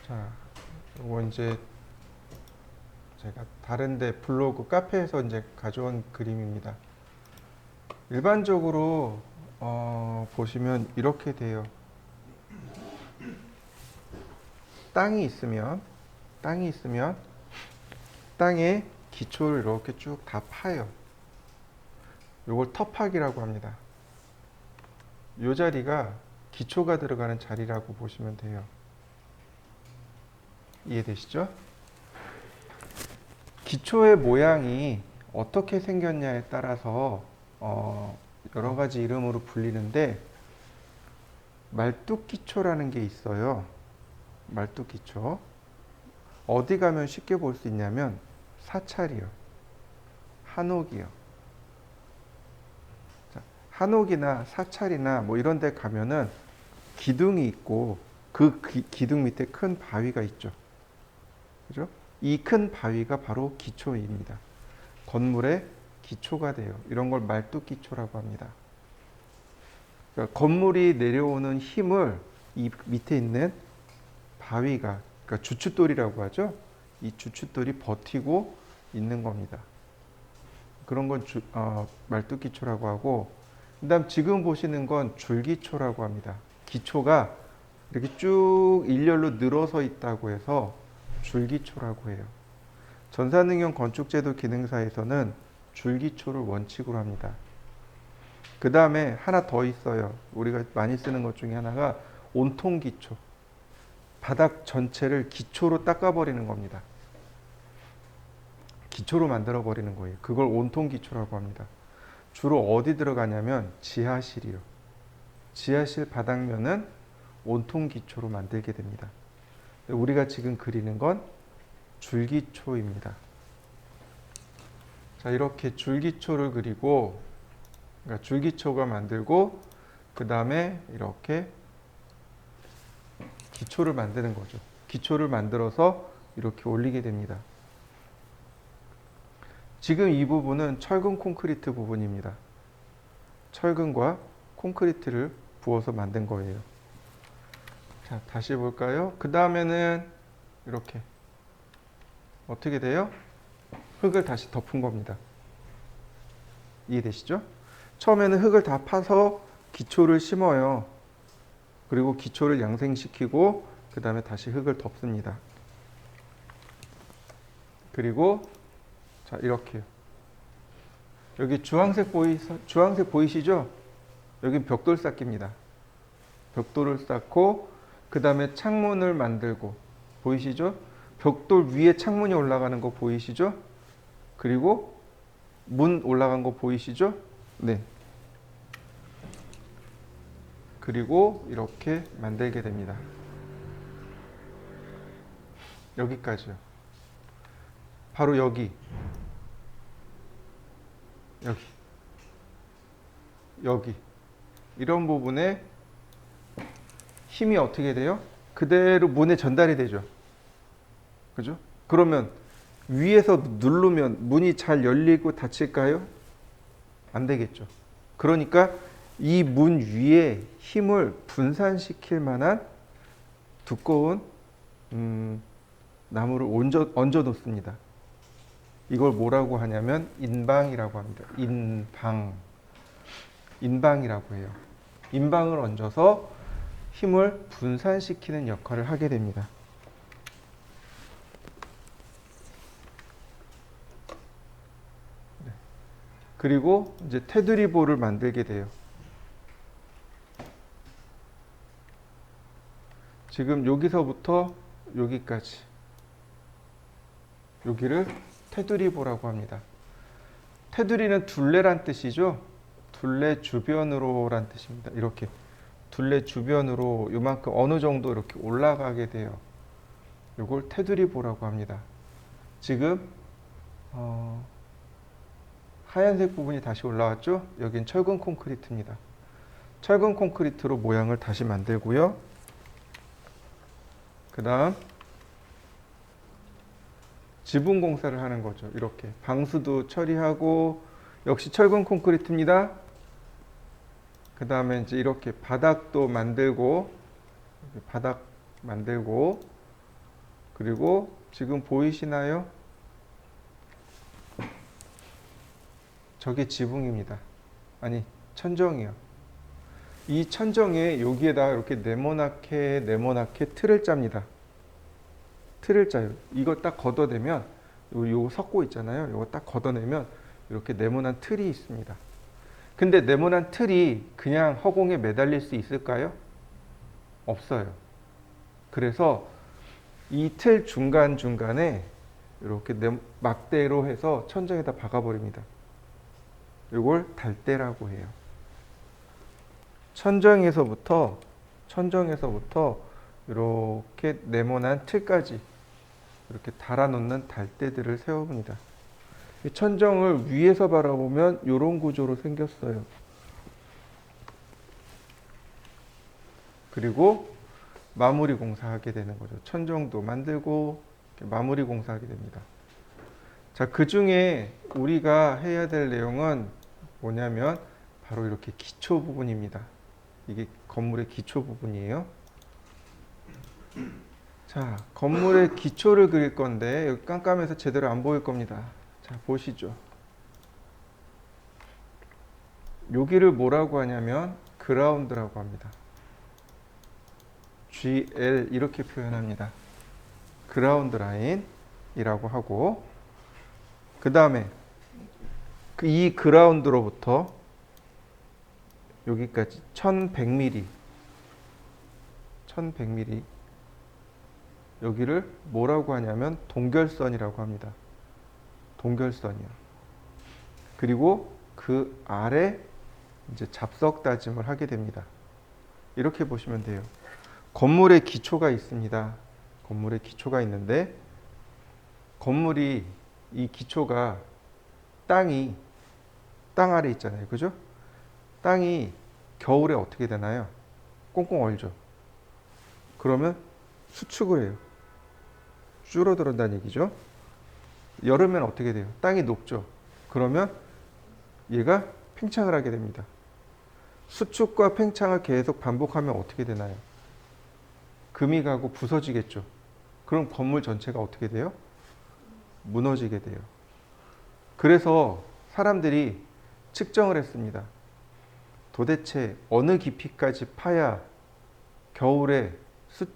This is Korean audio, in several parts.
자, 이거 이제 제가 다른데 블로그 카페에서 이제 가져온 그림입니다. 일반적으로 보시면 이렇게 돼요. 땅이 있으면 땅에 기초를 이렇게 쭉 다 파요. 이걸 터파기라고 합니다. 이 자리가 기초가 들어가는 자리라고 보시면 돼요. 이해되시죠? 기초의 모양이 어떻게 생겼냐에 따라서 여러 가지 이름으로 불리는데, 말뚝기초라는 게 있어요. 말뚝기초. 어디 가면 쉽게 볼 수 있냐면 사찰이요, 한옥이요. 자, 한옥이나 사찰이나 뭐 이런 데 가면은 기둥이 있고 그 기둥 밑에 큰 바위가 있죠. 그죠? 이 큰 바위가 바로 기초입니다. 건물의 기초가 돼요. 이런 걸 말뚝기초라고 합니다. 그러니까 건물이 내려오는 힘을 이 밑에 있는 바위가, 그러니까 주춧돌이라고 하죠. 이 주춧돌이 버티고 있는 겁니다. 그런 건 말뚝기초라고 하고, 그다음 지금 보시는 건 줄기초라고 합니다. 기초가 이렇게 쭉 일렬로 늘어서 있다고 해서 줄기초라고 해요. 전산응용 건축제도 기능사에서는 줄기초를 원칙으로 합니다. 그 다음에 하나 더 있어요. 우리가 많이 쓰는 것 중에 하나가 온통기초. 바닥 전체를 기초로 닦아버리는 겁니다. 기초로 만들어버리는 거예요. 그걸 온통기초라고 합니다. 주로 어디 들어가냐면 지하실이요. 지하실 바닥면은 온통기초로 만들게 됩니다. 우리가 지금 그리는 건 줄기초입니다. 자, 이렇게 줄기초를 그리고, 그러니까 줄기초가 만들고, 그 다음에 이렇게 기초를 만드는 거죠. 기초를 만들어서 이렇게 올리게 됩니다. 지금 이 부분은 철근 콘크리트 부분입니다. 철근과 콘크리트를 부어서 만든 거예요. 자, 다시 볼까요? 그 다음에는 이렇게 어떻게 돼요? 흙을 다시 덮은 겁니다. 이해되시죠? 처음에는 흙을 다 파서 기초를 심어요. 그리고 기초를 양생시키고 그 다음에 다시 흙을 덮습니다. 그리고 자, 이렇게요. 여기 주황색 보이시죠? 여기 벽돌 쌓기입니다. 벽돌을 쌓고 그 다음에 창문을 만들고, 보이시죠? 벽돌 위에 창문이 올라가는 거 보이시죠? 그리고 문 올라간 거 보이시죠? 네. 그리고 이렇게 만들게 됩니다. 여기까지요. 바로 여기, 여기 이런 부분에 힘이 어떻게 돼요? 그대로 문에 전달이 되죠. 그죠? 그러면 위에서 누르면 문이 잘 열리고 닫힐까요? 안 되겠죠. 그러니까 이 문 위에 힘을 분산시킬 만한 두꺼운 나무를 얹어 놓습니다. 이걸 뭐라고 하냐면 인방이라고 합니다. 인방이라고 해요. 인방을 얹어서 힘을 분산시키는 역할을 하게 됩니다. 그리고 이제 테두리볼을 만들게 돼요. 지금 여기서부터 여기까지, 여기를 테두리보라고 합니다. 테두리는 둘레란 뜻이죠. 둘레 주변으로란 뜻입니다. 이렇게 둘레 주변으로 요만큼 어느 정도 이렇게 올라가게 돼요. 이걸 테두리보라고 합니다. 지금 하얀색 부분이 다시 올라왔죠. 여긴 철근 콘크리트입니다. 철근 콘크리트로 모양을 다시 만들고요. 그 다음 지붕 공사를 하는 거죠. 이렇게 방수도 처리하고, 역시 철근 콘크리트입니다. 그 다음에 이제 이렇게 바닥도 만들고, 바닥 만들고, 그리고 지금 보이시나요? 저게 지붕입니다. 아니, 천정이요. 이 천정에 여기에다 이렇게 네모나게 틀을 짭니다. 틀을 짜요. 이거 딱 걷어내면 요 석고 있잖아요. 이거 딱 걷어내면 이렇게 네모난 틀이 있습니다. 근데 네모난 틀이 그냥 허공에 매달릴 수 있을까요? 없어요. 그래서 이 틀 중간중간에 이렇게 막대로 해서 천정에다 박아버립니다. 이걸 달대라고 해요. 천정에서부터 이렇게 네모난 틀까지 이렇게 달아놓는 달대들을 세워봅니다. 이 천정을 위에서 바라보면 이런 구조로 생겼어요. 그리고 마무리 공사하게 되는 거죠. 천정도 만들고 마무리 공사하게 됩니다. 자, 그 중에 우리가 해야 될 내용은 뭐냐면 바로 이렇게 기초 부분입니다. 이게 건물의 기초 부분이에요. 자, 건물의 기초를 그릴 건데 여기 깜깜해서 제대로 안 보일 겁니다. 자, 보시죠. 여기를 뭐라고 하냐면 그라운드라고 합니다. GL 이렇게 표현합니다. 그라운드 라인이라고 하고, 그 다음에 이 그라운드로부터 여기까지 1100mm 여기를 뭐라고 하냐면 동결선이라고 합니다. 동결선이요. 그리고 그 아래 이제 잡석 다짐을 하게 됩니다. 이렇게 보시면 돼요. 건물의 기초가 있습니다. 건물의 기초가 있는데 건물이 이 기초가 땅 아래 있잖아요. 그죠? 땅이 겨울에 어떻게 되나요? 꽁꽁 얼죠. 그러면 수축을 해요. 줄어든다는 얘기죠. 여름엔 어떻게 돼요? 땅이 녹죠. 그러면 얘가 팽창을 하게 됩니다. 수축과 팽창을 계속 반복하면 어떻게 되나요? 금이 가고 부서지겠죠. 그럼 건물 전체가 어떻게 돼요? 무너지게 돼요. 그래서 사람들이 측정을 했습니다. 도대체 어느 깊이까지 파야 겨울에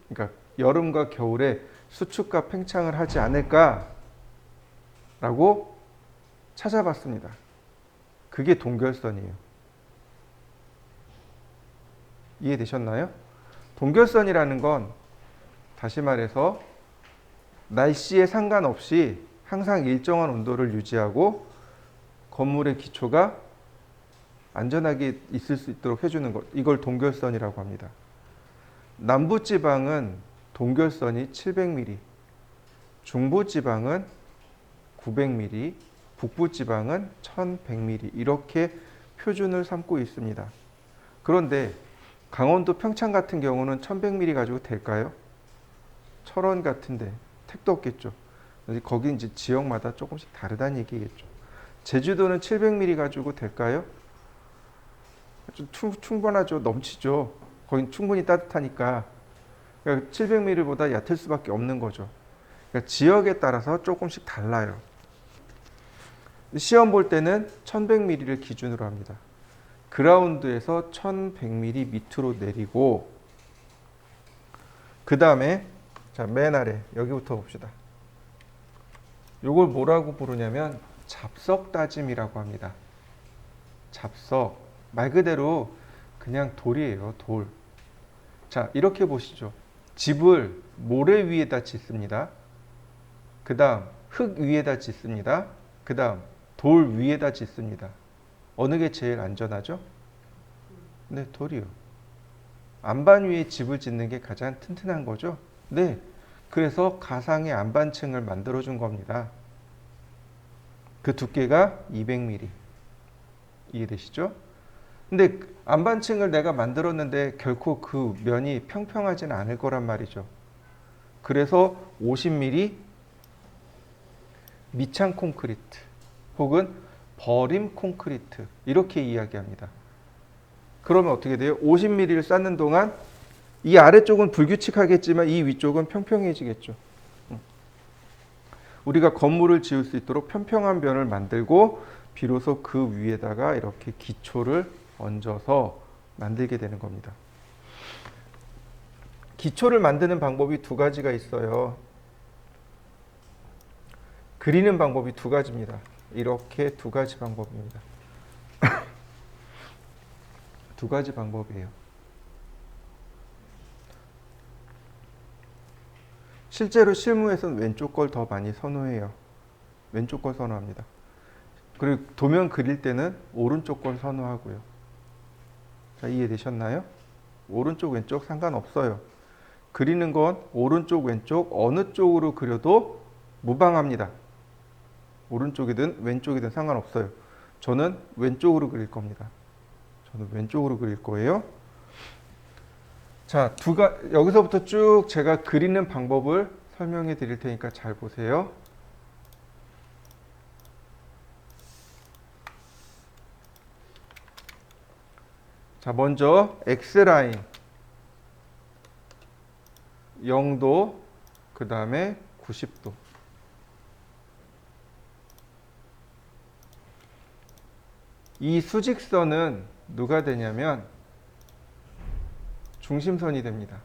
그러니까 여름과 겨울에 수축과 팽창을 하지 않을까라고 찾아봤습니다. 그게 동결선이에요. 이해되셨나요? 동결선이라는 건 다시 말해서 날씨에 상관없이 항상 일정한 온도를 유지하고 건물의 기초가 안전하게 있을 수 있도록 해주는 것, 이걸 동결선이라고 합니다. 남부지방은 동결선이 700mm, 중부지방은 900mm, 북부지방은 1100mm 이렇게 표준을 삼고 있습니다. 그런데 강원도 평창 같은 경우는 1100mm 가지고 될까요? 철원 같은데 택도 없겠죠. 거기 이제 지역마다 조금씩 다르다는 얘기겠죠. 제주도는 700mm 가지고 될까요? 충분하죠. 넘치죠. 거긴 충분히 따뜻하니까. 그러니까 700mm보다 얕을 수밖에 없는 거죠. 그러니까 지역에 따라서 조금씩 달라요. 시험 볼 때는 1100mm를 기준으로 합니다. 그라운드에서 1100mm 밑으로 내리고, 그 다음에 자, 맨 아래 여기부터 봅시다. 이걸 뭐라고 부르냐면 잡석 다짐이라고 합니다. 잡석, 말 그대로 그냥 돌이에요. 돌. 자, 이렇게 보시죠. 집을 모래 위에다 짓습니다. 그 다음 흙 위에다 짓습니다. 그 다음 돌 위에다 짓습니다. 어느 게 제일 안전하죠? 네, 돌이요. 안반 위에 집을 짓는 게 가장 튼튼한 거죠? 네. 그래서 가상의 안반층을 만들어 준 겁니다. 그 두께가 200mm. 이해되시죠? 근데 안반층을 내가 만들었는데 결코 그 면이 평평하지는 않을 거란 말이죠. 그래서 50mm 미창 콘크리트 혹은 버림 콘크리트 이렇게 이야기합니다. 그러면 어떻게 돼요? 50mm를 쌓는 동안 이 아래쪽은 불규칙하겠지만 이 위쪽은 평평해지겠죠. 우리가 건물을 지을 수 있도록 평평한 변을 만들고 비로소 그 위에다가 이렇게 기초를 얹어서 만들게 되는 겁니다. 기초를 만드는 방법이 두 가지가 있어요. 그리는 방법이 두 가지입니다. 이렇게 두 가지 방법입니다. 두 가지 방법이에요. 실제로 실무에서는 왼쪽 걸 더 많이 선호해요. 왼쪽 걸 선호합니다. 그리고 도면 그릴 때는 오른쪽 걸 선호하고요. 자, 이해되셨나요? 오른쪽 왼쪽 상관없어요. 그리는 건 오른쪽 왼쪽 어느 쪽으로 그려도 무방합니다. 오른쪽이든 왼쪽이든 상관없어요. 저는 왼쪽으로 그릴 겁니다. 저는 왼쪽으로 그릴 거예요. 자, 여기서부터 쭉 제가 그리는 방법을 설명해 드릴 테니까 잘 보세요. 자, 먼저 X라인 0도, 그 다음에 90도. 이 수직선은 누가 되냐면 중심선이 됩니다.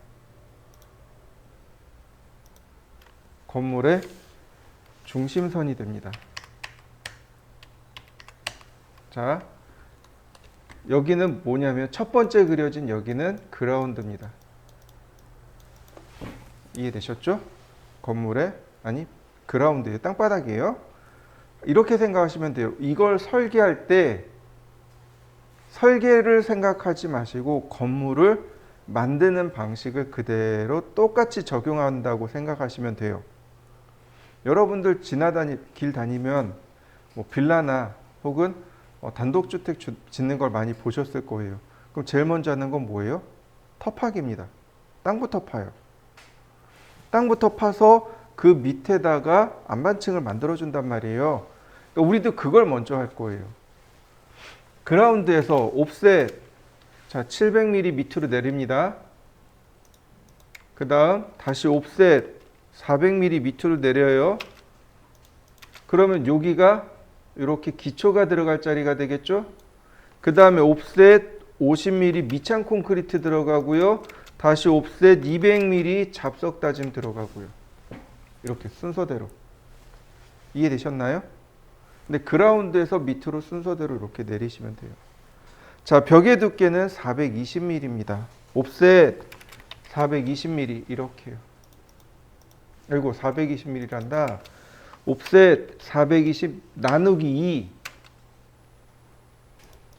건물의 중심선이 됩니다. 자, 여기는 뭐냐면 첫 번째 그려진 여기는 그라운드입니다. 이해되셨죠? 건물의 그라운드예요. 땅바닥이에요. 이렇게 생각하시면 돼요. 이걸 설계할 때 설계를 생각하지 마시고 건물을 만드는 방식을 그대로 똑같이 적용한다고 생각하시면 돼요. 여러분들 길 다니면 뭐 빌라나 혹은 단독주택 짓는 걸 많이 보셨을 거예요. 그럼 제일 먼저 하는 건 뭐예요? 터파기입니다. 땅부터 파요. 땅부터 파서 그 밑에다가 안반층을 만들어준단 말이에요. 그러니까 우리도 그걸 먼저 할 거예요. 그라운드에서 옵셋, 자, 700mm 밑으로 내립니다. 그 다음 다시 옵셋 400mm 밑으로 내려요. 그러면 여기가 이렇게 기초가 들어갈 자리가 되겠죠. 그 다음에 옵셋 50mm 밑창 콘크리트 들어가고요. 다시 옵셋 200mm 잡석 다짐 들어가고요. 이렇게 순서대로. 이해되셨나요? 근데 그라운드에서 밑으로 순서대로 이렇게 내리시면 돼요. 자, 벽의 두께는 420mm입니다. 옵셋 420mm 이렇게요. 아이고 420mm란다. 옵셋 420 나누기 2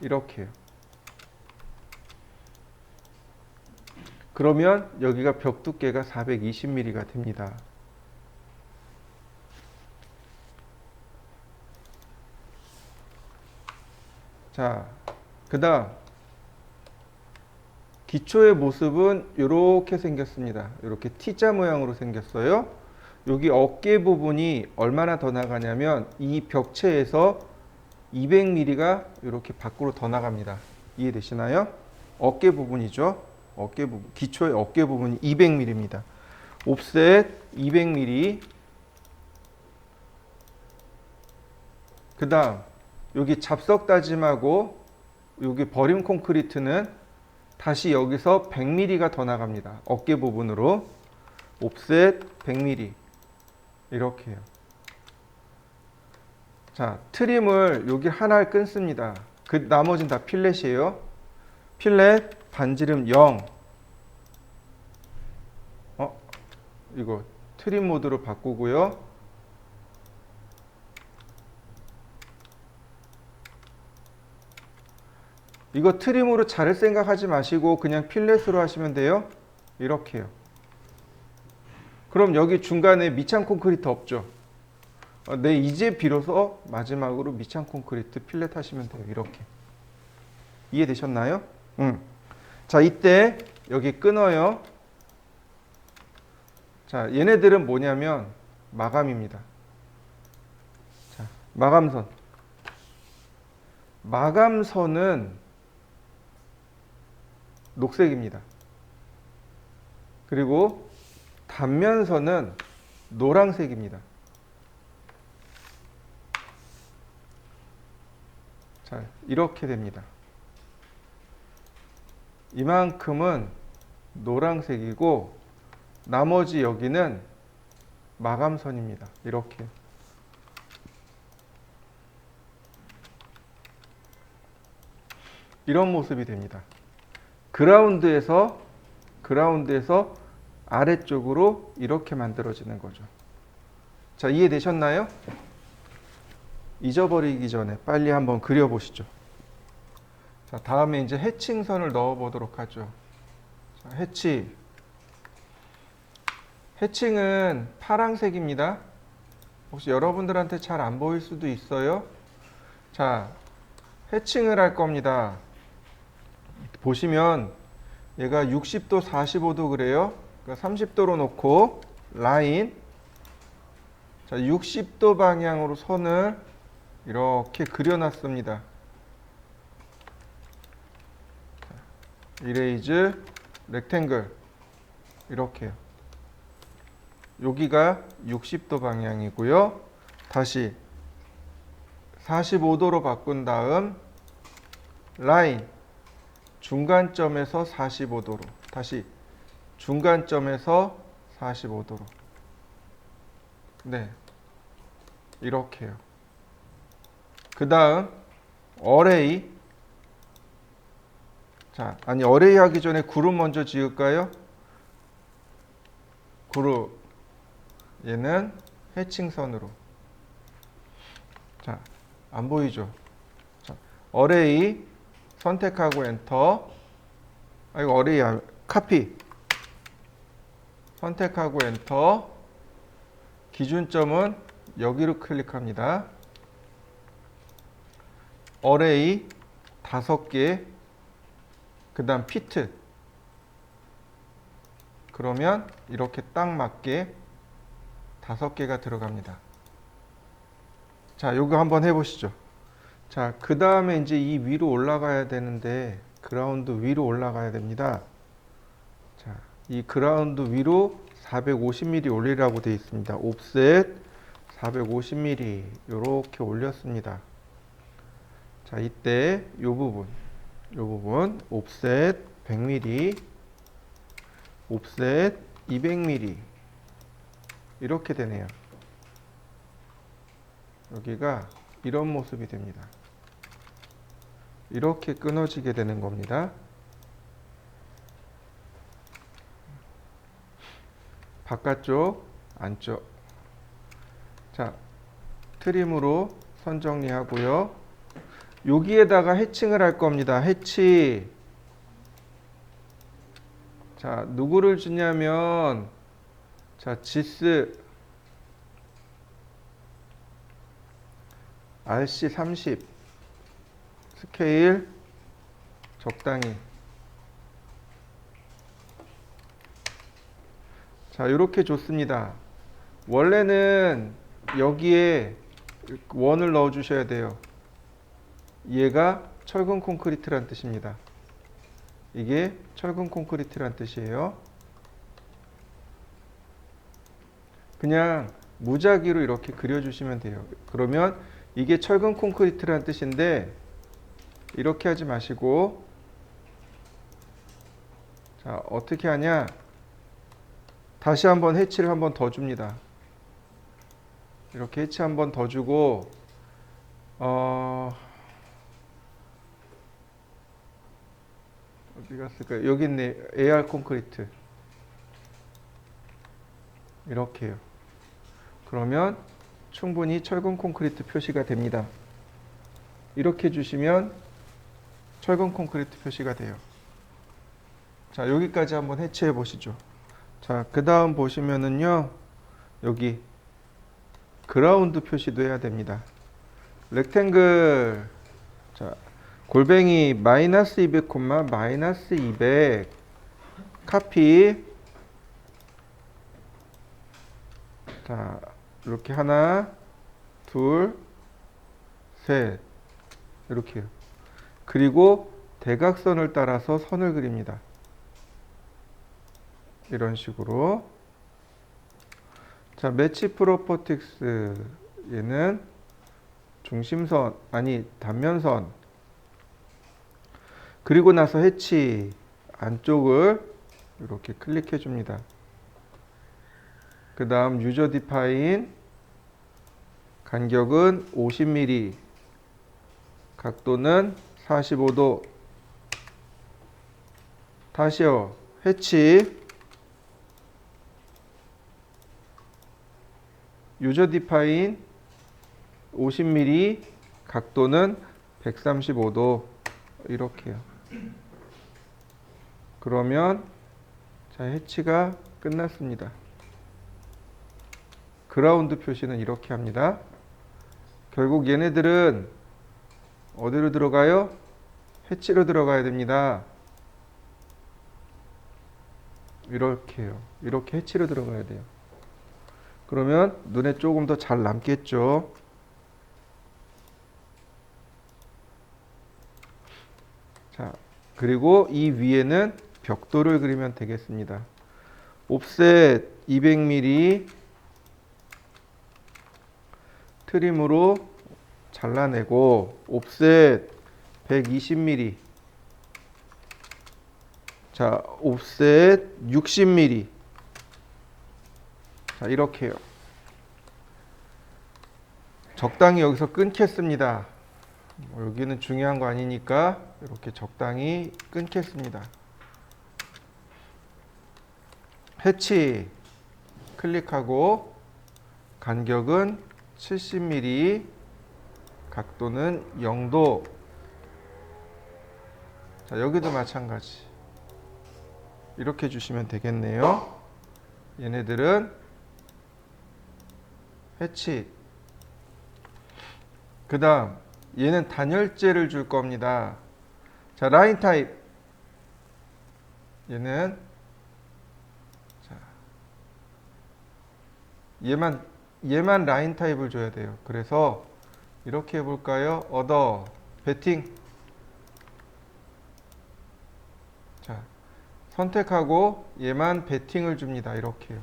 이렇게요. 그러면 여기가 벽 두께가 420mm가 됩니다. 자, 그 다음 기초의 모습은 이렇게 생겼습니다. 이렇게 T자 모양으로 생겼어요. 여기 어깨 부분이 얼마나 더 나가냐면 이 벽체에서 200mm가 이렇게 밖으로 더 나갑니다. 이해되시나요? 어깨 부분이죠. 어깨 부분, 기초의 어깨 부분이 200mm입니다. 옵셋 200mm. 그 다음 여기 잡석 다짐하고 여기 버림 콘크리트는 다시 여기서 100mm가 더 나갑니다. 어깨 부분으로 옵셋 100mm 이렇게요. 자, 트림을 여기 하나를 끊습니다. 그 나머지는 다 필렛이에요. 필렛 반지름 0. 이거 트림 모드로 바꾸고요. 이거 트림으로 자를 생각하지 마시고 그냥 필렛으로 하시면 돼요. 이렇게요. 그럼 여기 중간에 밑창 콘크리트 없죠? 네, 이제 비로소 마지막으로 밑창 콘크리트 필렛 하시면 돼요. 이렇게. 이해되셨나요? 자, 이때 여기 끊어요. 자, 얘네들은 뭐냐면 마감입니다. 자, 마감선. 마감선은 녹색입니다. 그리고 단면선은 노란색입니다. 자, 이렇게 됩니다. 이만큼은 노란색이고 나머지 여기는 마감선입니다. 이렇게. 이런 모습이 됩니다. 그라운드에서 아래쪽으로 이렇게 만들어지는 거죠. 자, 이해되셨나요? 잊어버리기 전에 빨리 한번 그려보시죠. 자, 다음에 이제 해칭선을 넣어 보도록 하죠. 자, 해칭은 파란색입니다. 혹시 여러분들한테 잘 안 보일 수도 있어요. 자, 해칭을 할 겁니다. 보시면 얘가 60도, 45도 그래요. 그러니까 30도로 놓고 라인. 자, 60도 방향으로 선을 이렇게 그려놨습니다. 이레이즈, 렉탱글 이렇게요. 여기가 60도 방향이고요. 다시 45도로 바꾼 다음 라인 중간점에서 45도로 다시 중간점에서 45도로 네 이렇게요. 그 다음 어레이 자 아니 어레이 하기 전에 그룹 먼저 지을까요? 그룹 얘는 해칭선으로 자 안 보이죠? 자, 어레이 선택하고 엔터. 아 이거 어레이 카피. 선택하고 엔터. 기준점은 여기로 클릭합니다. 어레이 5개. 그다음 피트. 그러면 이렇게 딱 맞게 5개가 들어갑니다. 자, 요거 한번 해보시죠. 자, 그 다음에 이제 이 위로 올라가야 되는데, 그라운드 위로 올라가야 됩니다. 자, 이 그라운드 위로 450mm 올리라고 되어 있습니다. 옵셋 450mm 이렇게 올렸습니다. 자, 이때 요 부분 옵셋 100mm, 옵셋 200mm 이렇게 되네요. 여기가 이런 모습이 됩니다. 이렇게 끊어지게 되는 겁니다. 바깥쪽, 안쪽. 자, 트림으로 선 정리하고요. 여기에다가 해칭을 할 겁니다. 해치. 자, 누구를 주냐면, 자, 지스 RC30 스케일 적당히 자 이렇게 좋습니다. 원래는 여기에 원을 넣어 주셔야 돼요. 얘가 철근 콘크리트란 뜻입니다. 이게 철근 콘크리트란 뜻이에요. 그냥 무작위로 이렇게 그려주시면 돼요. 그러면 이게 철근 콘크리트란 뜻인데 이렇게 하지 마시고 자 어떻게 하냐 다시 한번 해치를 한번 더 줍니다. 이렇게 해치 한번 더 주고 어디 갔을까요? 여기 있네. AR 콘크리트 이렇게요. 그러면 충분히 철근 콘크리트 표시가 됩니다. 이렇게 주시면 철근 콘크리트 표시가 돼요. 자, 여기까지 한번 해체해 보시죠. 자, 그 다음 보시면은요, 여기 그라운드 표시도 해야 됩니다. 렉탱글, 자, 골뱅이 마이너스 200, 마이너스 200, 카피. 자, 이렇게 하나, 둘, 셋, 이렇게요. 그리고 대각선을 따라서 선을 그립니다. 이런 식으로. 자, 매치 프로퍼틱스 얘는 중심선, 아니 단면선, 그리고 나서 해치 안쪽을 이렇게 클릭해 줍니다. 그 다음 유저 디파인 간격은 50mm, 각도는 45도. 다시요. 해치 유저 디파인 50mm, 각도는 135도. 이렇게요. 그러면 자, 해치가 끝났습니다. 그라운드 표시는 이렇게 합니다. 결국 얘네들은 어디로 들어가요? 해치로 들어가야 됩니다. 이렇게요. 이렇게 해치로 들어가야 돼요. 그러면 눈에 조금 더 잘 남겠죠. 자, 그리고 이 위에는 벽돌을 그리면 되겠습니다. 옵셋 200mm 트림으로 잘라내고, 옵셋 120mm, 자, 옵셋 60mm. 자, 이렇게요. 적당히 여기서 끊겠습니다. 여기는 중요한 거 아니니까 이렇게 적당히 끊겠습니다. 해치 클릭하고, 간격은 70mm, 각도는 0도. 자, 여기도 마찬가지. 이렇게 주시면 되겠네요. 얘네들은 해치. 그 다음 얘는 단열재를 줄 겁니다. 자, 라인 타입. 얘는 자, 얘만 라인 타입을 줘야 돼요. 그래서 이렇게 해볼까요? 어더 배팅. 자, 선택하고 얘만 배팅을 줍니다. 이렇게요.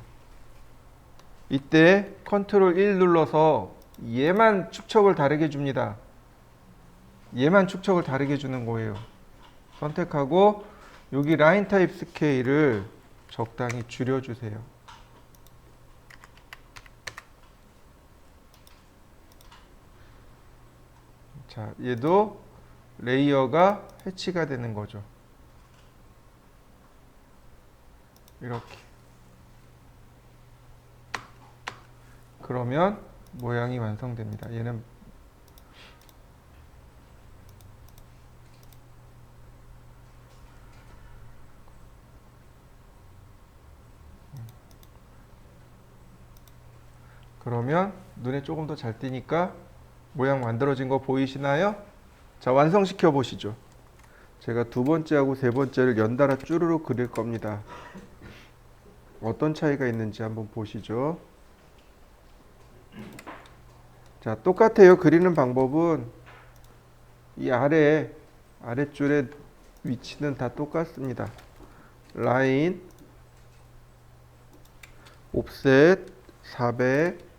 이때 컨트롤 1 눌러서 얘만 축척을 다르게 줍니다. 얘만 축척을 다르게 주는 거예요. 선택하고 여기 라인 타입 스케일을 적당히 줄여주세요. 자, 얘도 레이어가 해치가 되는 거죠. 이렇게. 그러면 모양이 완성됩니다. 얘는 그러면 눈에 조금 더 잘 띄니까 모양 만들어진 거 보이시나요? 자, 완성시켜 보시죠. 제가 두 번째하고 세 번째를 연달아 쭈루룩 그릴 겁니다. 어떤 차이가 있는지 한번 보시죠. 자, 똑같아요. 그리는 방법은 이 아랫줄의 위치는 다 똑같습니다. 라인, 옵셋 400,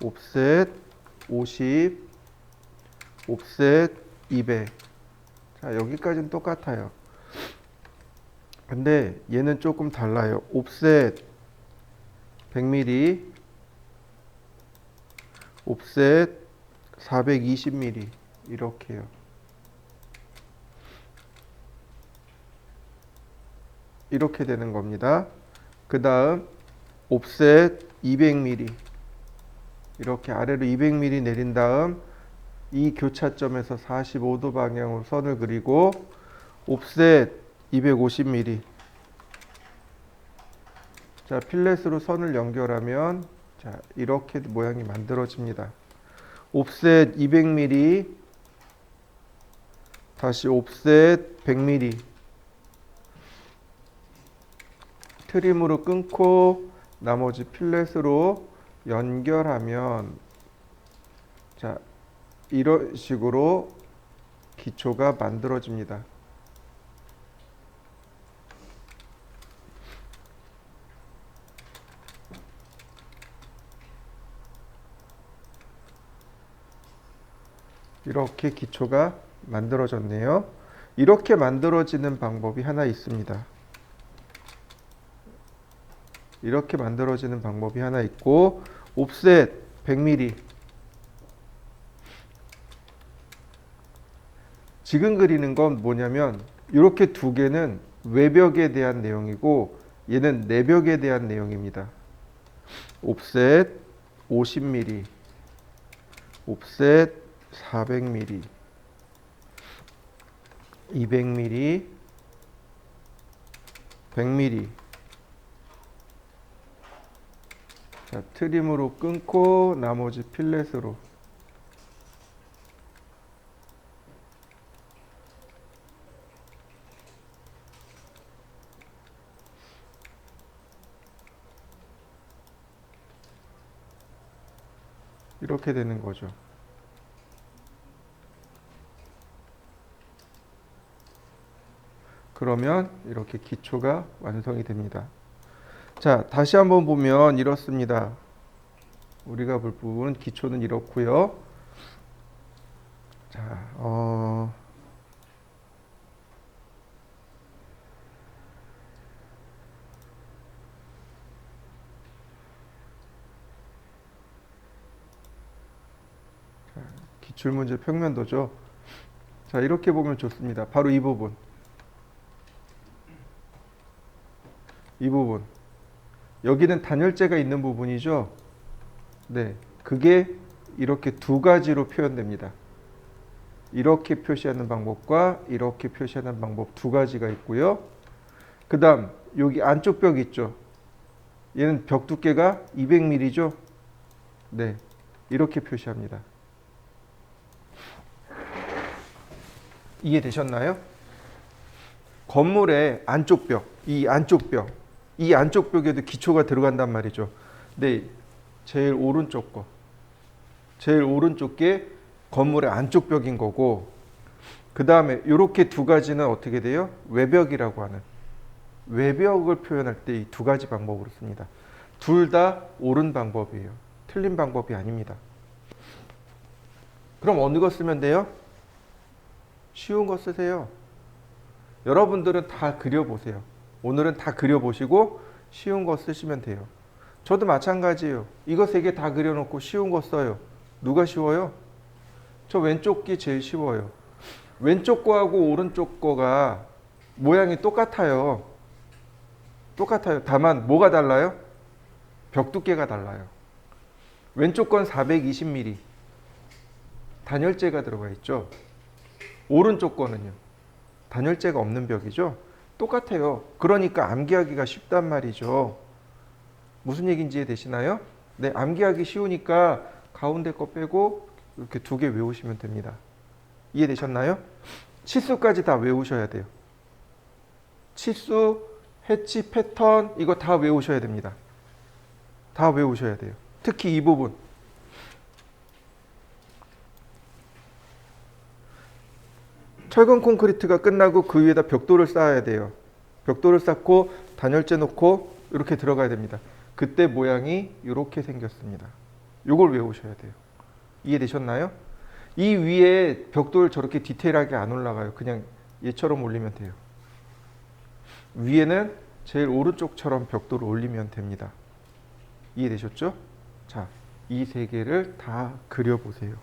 옵셋 50, 옵셋 200. 자, 여기까지는 똑같아요. 근데 얘는 조금 달라요. 옵셋 100mm, 옵셋 420mm. 이렇게요. 이렇게 되는 겁니다. 그 다음 옵셋 200mm. 이렇게 아래로 200mm 내린 다음 이 교차점에서 45도 방향으로 선을 그리고, 옵셋 250mm. 자, 필렛으로 선을 연결하면 자, 이렇게 모양이 만들어집니다. 옵셋 200mm, 다시 옵셋 100mm. 트림으로 끊고 나머지 필렛으로 연결하면 자, 이런 식으로 기초가 만들어집니다. 이렇게 기초가 만들어졌네요. 이렇게 만들어지는 방법이 하나 있습니다. 이렇게 만들어지는 방법이 하나 있고, 옵셋 100mm. 지금 그리는 건 뭐냐면 이렇게 두 개는 외벽에 대한 내용이고 얘는 내벽에 대한 내용입니다. 옵셋 50mm, 옵셋 400mm, 200mm, 100mm. 자, 트림으로 끊고 나머지 필렛으로. 이렇게 되는 거죠. 그러면 이렇게 기초가 완성이 됩니다. 자, 다시 한번 보면 이렇습니다. 우리가 볼 부분 기초는 이렇고요. 자, 기출문제 평면도죠. 자, 이렇게 보면 좋습니다. 바로 이 부분. 이 부분. 여기는 단열재가 있는 부분이죠. 네. 그게 이렇게 두 가지로 표현됩니다. 이렇게 표시하는 방법과 이렇게 표시하는 방법 두 가지가 있고요. 그 다음, 여기 안쪽 벽 있죠. 얘는 벽 두께가 200mm죠. 네. 이렇게 표시합니다. 이해되셨나요? 건물의 안쪽 벽, 이 안쪽 벽, 이 안쪽 벽에도 기초가 들어간단 말이죠. 네, 제일 오른쪽 거, 제일 오른쪽 게 건물의 안쪽 벽인 거고, 그 다음에 이렇게 두 가지는 어떻게 돼요? 외벽이라고 하는, 외벽을 표현할 때 이 두 가지 방법으로 씁니다. 둘 다 옳은 방법이에요. 틀린 방법이 아닙니다. 그럼 어느 거 쓰면 돼요? 쉬운 거 쓰세요. 여러분들은 다 그려보세요. 오늘은 다 그려보시고 쉬운 거 쓰시면 돼요. 저도 마찬가지예요. 이거 세 개 다 그려놓고 쉬운 거 써요. 누가 쉬워요? 저 왼쪽 게 제일 쉬워요. 왼쪽 거하고 오른쪽 거가 모양이 똑같아요. 똑같아요. 다만 뭐가 달라요? 벽 두께가 달라요. 왼쪽 건 420mm 단열재가 들어가 있죠. 오른쪽 거는요. 단열재가 없는 벽이죠. 똑같아요. 그러니까 암기하기가 쉽단 말이죠. 무슨 얘기인지 이해되시나요? 네, 암기하기 쉬우니까 가운데 거 빼고 이렇게 두 개 외우시면 됩니다. 이해되셨나요? 치수까지 다 외우셔야 돼요. 치수, 해치, 패턴 이거 다 외우셔야 됩니다. 다 외우셔야 돼요. 특히 이 부분. 철근 콘크리트가 끝나고 그 위에다 벽돌을 쌓아야 돼요. 벽돌을 쌓고 단열재 놓고 이렇게 들어가야 됩니다. 그때 모양이 이렇게 생겼습니다. 이걸 외우셔야 돼요. 이해되셨나요? 이 위에 벽돌 저렇게 디테일하게 안 올라가요. 그냥 얘처럼 올리면 돼요. 위에는 제일 오른쪽처럼 벽돌을 올리면 됩니다. 이해되셨죠? 자, 이 세 개를 다 그려보세요.